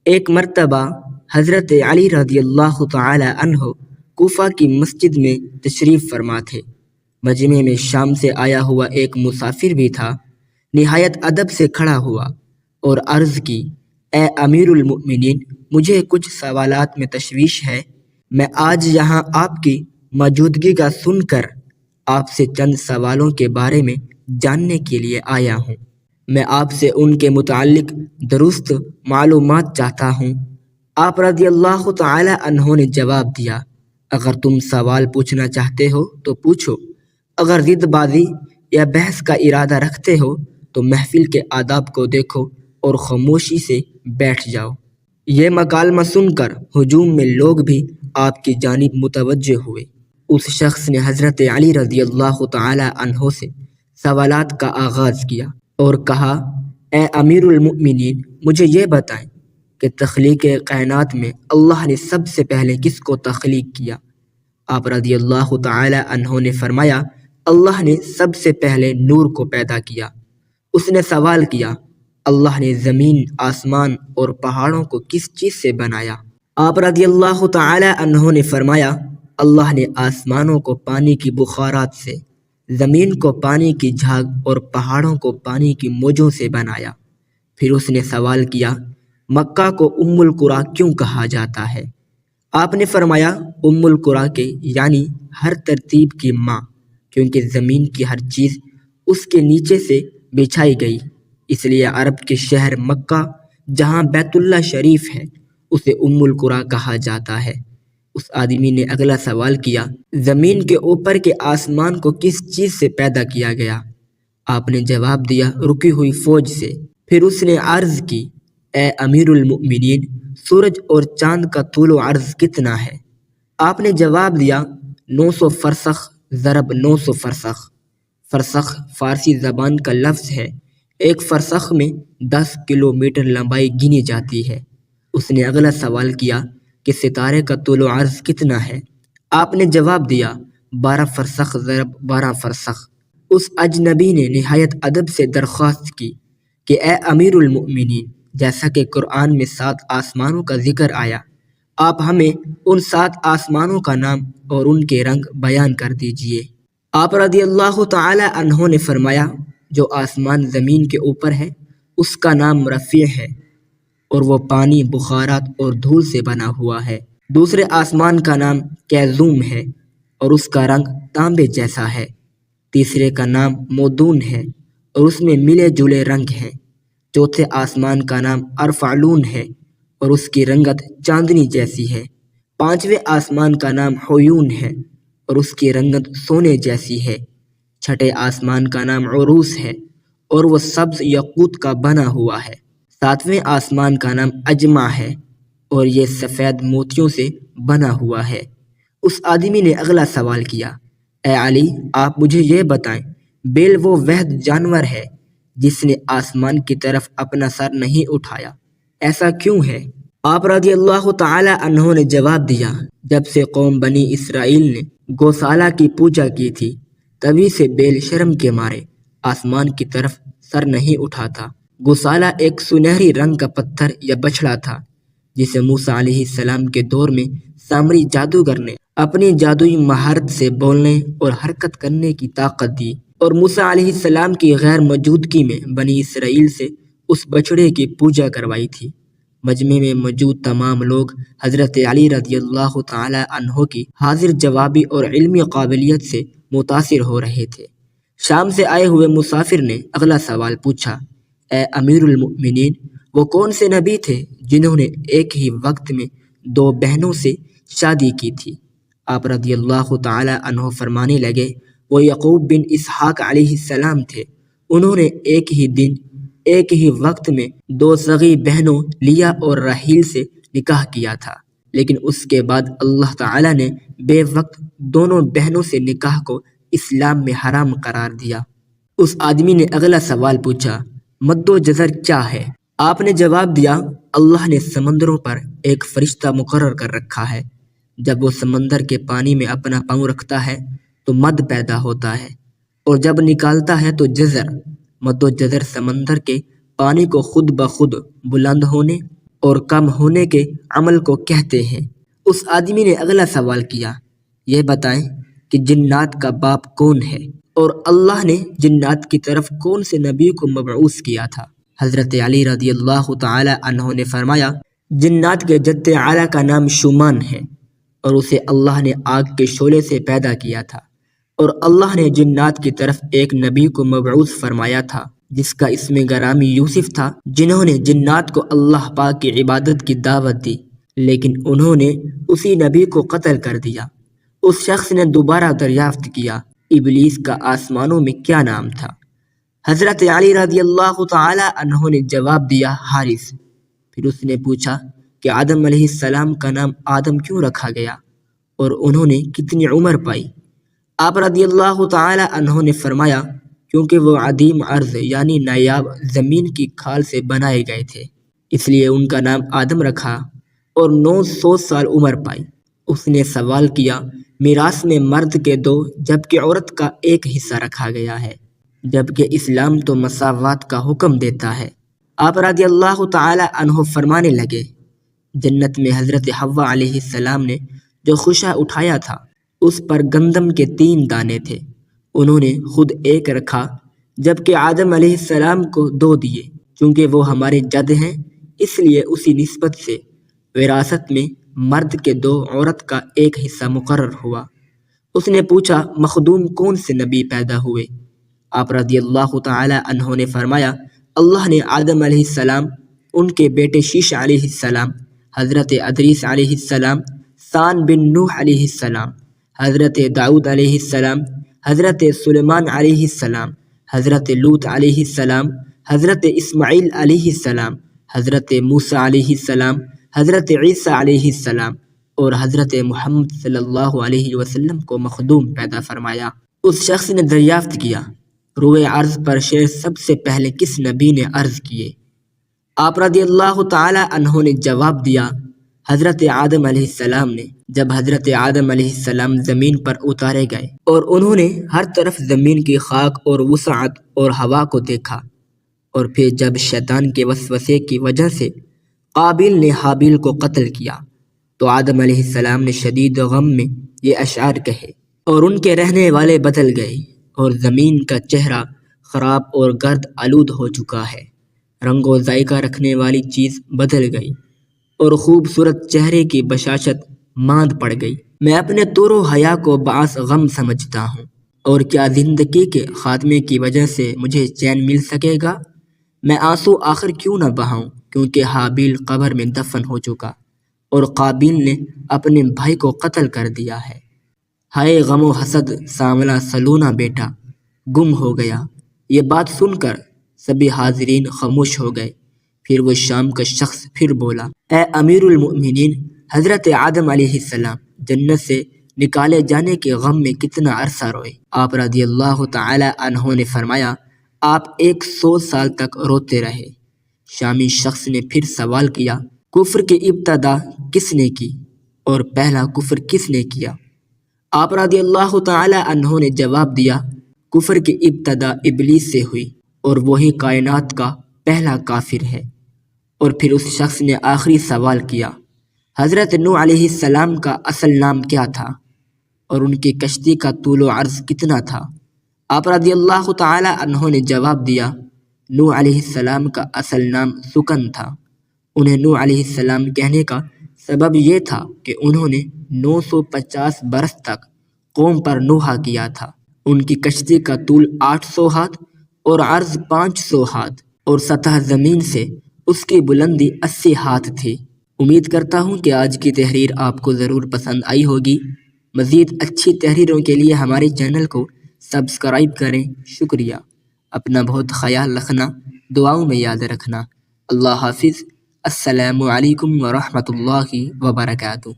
ایک مرتبہ حضرت علی رضی اللہ تعالی عنہ کوفہ کی مسجد میں تشریف فرما تھے۔ مجمع میں شام سے آیا ہوا ایک مسافر بھی تھا۔ نہایت ادب سے کھڑا ہوا اور عرض کی، اے امیر المؤمنین، مجھے کچھ سوالات میں تشویش ہے۔ میں آج یہاں آپ کی موجودگی کا سن کر آپ سے چند سوالوں کے بارے میں جاننے کے لیے آیا ہوں۔ میں آپ سے ان کے متعلق درست معلومات چاہتا ہوں۔ آپ رضی اللہ تعالی عنہ نے جواب دیا، اگر تم سوال پوچھنا چاہتے ہو تو پوچھو، اگر ضد بازی یا بحث کا ارادہ رکھتے ہو تو محفل کے آداب کو دیکھو اور خاموشی سے بیٹھ جاؤ۔ یہ مکالمہ سن کر ہجوم میں لوگ بھی آپ کی جانب متوجہ ہوئے۔ اس شخص نے حضرت علی رضی اللہ تعالی عنہ سے سوالات کا آغاز کیا اور کہا، اے امیر المؤمنین، مجھے یہ بتائیں کہ تخلیق کائنات میں اللہ نے سب سے پہلے کس کو تخلیق کیا؟ آپ رضی اللہ تعالی عنہ نے فرمایا، اللہ نے سب سے پہلے نور کو پیدا کیا۔ اس نے سوال کیا، اللہ نے زمین، آسمان اور پہاڑوں کو کس چیز سے بنایا؟ آپ رضی اللہ تعالی عنہ نے فرمایا، اللہ نے آسمانوں کو پانی کی بخارات سے، زمین کو پانی کی جھاگ اور پہاڑوں کو پانی کی موجوں سے بنایا۔ پھر اس نے سوال کیا، مکہ کو ام القریٰ کیوں کہا جاتا ہے؟ آپ نے فرمایا، ام القریٰ کے یعنی ہر ترتیب کی ماں، کیونکہ زمین کی ہر چیز اس کے نیچے سے بچھائی گئی، اس لیے عرب کے شہر مکہ جہاں بیت اللہ شریف ہے اسے ام القریٰ کہا جاتا ہے۔ اس آدمی نے اگلا سوال کیا، زمین کے اوپر کے آسمان کو کس چیز سے پیدا کیا گیا؟ آپ نے جواب دیا، رکی ہوئی فوج سے۔ پھر اس نے عرض کی، اے امیر المؤمنین، سورج اور چاند کا طول و عرض کتنا ہے؟ آپ نے جواب دیا، 900 فرسخ ضرب 900 فرسخ۔ فرسخ فارسی زبان کا لفظ ہے۔ ایک فرسخ میں 10 کلومیٹر لمبائی گنی جاتی ہے۔ اس نے اگلا سوال کیا کہ ستارے کا طول و عرض کتنا ہے؟ آپ نے جواب دیا، 12 فرسخ ضرب 12 فرسخ۔ اس اجنبی نے نہایت ادب سے درخواست کی کہ اے امیر المؤمنین، جیسا کہ قرآن میں 7 آسمانوں کا ذکر آیا، آپ ہمیں ان 7 آسمانوں کا نام اور ان کے رنگ بیان کر دیجئے۔ آپ رضی اللہ تعالی عنہ نے فرمایا، جو آسمان زمین کے اوپر ہے اس کا نام رفیع ہے اور وہ پانی، بخارات اور دھول سے بنا ہوا ہے۔ دوسرے آسمان کا نام کیزوم ہے اور اس کا رنگ تانبے جیسا ہے۔ تیسرے کا نام مودون ہے اور اس میں ملے جلے رنگ ہیں۔ چوتھے آسمان کا نام ارفعلون ہے اور اس کی رنگت چاندنی جیسی ہے۔ پانچویں آسمان کا نام حیون ہے اور اس کی رنگت سونے جیسی ہے۔ چھٹے آسمان کا نام عروس ہے اور وہ سبز یاقوت کا بنا ہوا ہے۔ ساتویں آسمان کا نام اجمع ہے اور یہ سفید موتیوں سے بنا ہوا ہے۔ اس آدمی نے اگلا سوال کیا، اے علی، آپ مجھے یہ بتائیں، بیل وہ وحد جانور ہے جس نے آسمان کی طرف اپنا سر نہیں اٹھایا، ایسا کیوں ہے؟ آپ رضی اللہ تعالی عنہ نے جواب دیا، جب سے قوم بنی اسرائیل نے گوسالہ کی پوجا کی تھی تبھی سے بیل شرم کے مارے آسمان کی طرف سر نہیں اٹھاتا۔ گوسالہ ایک سنہری رنگ کا پتھر یا بچھڑا تھا جسے موسیٰ علیہ السلام کے دور میں سامری جادوگر نے اپنی جادوئی مہارت سے بولنے اور حرکت کرنے کی طاقت دی، اور موسیٰ علیہ السلام کی غیر موجودگی میں بنی اسرائیل سے اس بچڑے کی پوجا کروائی تھی۔ مجمع میں موجود تمام لوگ حضرت علی رضی اللہ تعالی عنہ کی حاضر جوابی اور علمی قابلیت سے متاثر ہو رہے تھے۔ شام سے آئے ہوئے مسافر نے اگلا سوال پوچھا، اے امیر المؤمنین، وہ کون سے نبی تھے جنہوں نے ایک ہی وقت میں 2 بہنوں سے شادی کی تھی؟ آپ رضی اللہ تعالی عنہ فرمانے لگے، وہ یعقوب بن اسحاق علیہ السلام تھے۔ انہوں نے ایک ہی دن، ایک ہی وقت میں 2 صغیر بہنوں لیا اور راحیل سے نکاح کیا تھا، لیکن اس کے بعد اللہ تعالی نے بے وقت دونوں بہنوں سے نکاح کو اسلام میں حرام قرار دیا۔ اس آدمی نے اگلا سوال پوچھا، مد و جزر کیا ہے؟ آپ نے جواب دیا، اللہ نے سمندروں پر ایک فرشتہ مقرر کر رکھا ہے، جب وہ سمندر کے پانی میں اپنا پاؤں رکھتا ہے تو مد پیدا ہوتا ہے، اور جب نکالتا ہے تو جزر۔ مد و جزر سمندر کے پانی کو خود بخود بلند ہونے اور کم ہونے کے عمل کو کہتے ہیں۔ اس آدمی نے اگلا سوال کیا، یہ بتائیں کہ جنات کا باپ کون ہے اور اللہ نے جنات کی طرف کون سے نبی کو مبعوث کیا تھا؟ حضرت علی رضی اللہ تعالی عنہ نے فرمایا، جنات کے جد اعلیٰ کا نام شومان ہے اور اسے اللہ نے آگ کے شعلے سے پیدا کیا تھا، اور اللہ نے جنات کی طرف ایک نبی کو مبعوث فرمایا تھا جس کا اسم گرامی یوسف تھا، جنہوں نے جنات کو اللہ پاک کی عبادت کی دعوت دی، لیکن انہوں نے اسی نبی کو قتل کر دیا۔ اس شخص نے دوبارہ دریافت کیا، ابلیس کا آسمانوں میں کیا نام تھا؟ حضرت علی رضی اللہ تعالی عنہ نے جواب دیا، حارث۔ پھر اس نے پوچھا کہ آدم علیہ السلام کا نام آدم کیوں رکھا گیا اور انہوں نے کتنی عمر پائی؟ آپ رضی اللہ تعالی عنہ نے فرمایا، کیونکہ وہ عدیم ارض یعنی نایاب زمین کی کھال سے بنائے گئے تھے، اس لیے ان کا نام آدم رکھا اور 900 سال عمر پائی۔ اس نے سوال کیا، میراث میں مرد کے 2 جبکہ عورت کا 1 حصہ رکھا گیا ہے، جبکہ اسلام تو مساوات کا حکم دیتا ہے۔ آپ رضی اللہ تعالی عنہ فرمانے لگے، جنت میں حضرت حوا علیہ السلام نے جو خوشہ اٹھایا تھا اس پر گندم کے 3 دانے تھے، انہوں نے خود 1 رکھا جبکہ آدم علیہ السلام کو 2 دیے۔ چونکہ وہ ہمارے جد ہیں اس لیے اسی نسبت سے وراثت میں مرد کے 2 عورت کا 1 حصہ مقرر ہوا۔ اس نے پوچھا، مخدوم کون سے نبی پیدا ہوئے؟ آپ رضی اللہ تعالی عنہ نے فرمایا، اللہ نے آدم علیہ السلام، ان کے بیٹے شیش علیہ السلام، حضرت ادریس علیہ السلام، سان بن نوح علیہ السلام، حضرت داؤد علیہ السلام، حضرت سلیمان علیہ السلام، حضرت لوط علیہ السلام، حضرت اسماعیل علیہ السلام، حضرت موسیٰ علیہ السلام، حضرت عیسیٰ علیہ السلام اور حضرت محمد صلی اللہ علیہ وسلم کو مخدوم پیدا فرمایا۔ اس شخص نے دریافت کیا، روئے عرض پر شعر سب سے پہلے کس نبی نے عرض کیے؟ آپ رضی اللہ تعالی عنہ نے جواب دیا، حضرت آدم علیہ السلام نے۔ جب حضرت آدم علیہ السلام زمین پر اتارے گئے اور انہوں نے ہر طرف زمین کی خاک اور وسعت اور ہوا کو دیکھا، اور پھر جب شیطان کے وسوسے کی وجہ سے قابیل نے حابیل کو قتل کیا تو آدم علیہ السلام نے شدید غم میں یہ اشعار کہے، اور ان کے رہنے والے بدل گئے اور زمین کا چہرہ خراب اور گرد آلود ہو چکا ہے، رنگ و ذائقہ رکھنے والی چیز بدل گئی اور خوبصورت چہرے کی بشاشت ماند پڑ گئی۔ میں اپنے طور و حیا کو باعث غم سمجھتا ہوں، اور کیا زندگی کے خاتمے کی وجہ سے مجھے چین مل سکے گا؟ میں آنسو آخر کیوں نہ بہاؤں، کیونکہ حابیل قبر میں دفن ہو چکا اور قابیل نے اپنے بھائی کو قتل کر دیا ہے۔ ہائے غم و حسد، سانولا سلونا بیٹا گم ہو گیا۔ یہ بات سن کر سبھی حاضرین خاموش ہو گئے۔ پھر وہ شام کا شخص پھر بولا، اے امیر المؤمنین، حضرت آدم علیہ السلام جنت سے نکالے جانے کے غم میں کتنا عرصہ روئے؟ آپ رضی اللہ تعالی عنہ نے فرمایا، آپ 100 سال تک روتے رہے۔ شامی شخص نے پھر سوال کیا، کفر کی ابتدا کس نے کی اور پہلا کفر کس نے کیا؟ آپ رضی اللہ تعالی عنہ نے جواب دیا، کفر کی ابتدا ابلیس سے ہوئی اور وہی کائنات کا پہلا کافر ہے۔ اور پھر اس شخص نے آخری سوال کیا، حضرت نوح علیہ السلام کا اصل نام کیا تھا اور ان کی کشتی کا طول و عرض کتنا تھا؟ آپ رضی اللہ تعالی عنہ نے جواب دیا، نوح علیہ السلام کا اصل نام سکن تھا۔ انہیں نوح علیہ السلام کہنے کا سبب یہ تھا کہ انہوں نے 950 برس تک قوم پر نوحہ کیا تھا۔ ان کی کشتی کا طول 800 ہاتھ اور عرض 500 ہاتھ اور سطح زمین سے اس کی بلندی 80 ہاتھ تھی۔ امید کرتا ہوں کہ آج کی تحریر آپ کو ضرور پسند آئی ہوگی۔ مزید اچھی تحریروں کے لیے ہمارے چینل کو سبسکرائب کریں۔ شکریہ۔ اپنا بہت خیال رکھنا، دعاؤں میں یاد رکھنا۔ اللہ حافظ۔ السلام علیکم ورحمۃ اللہ وبرکاتہ۔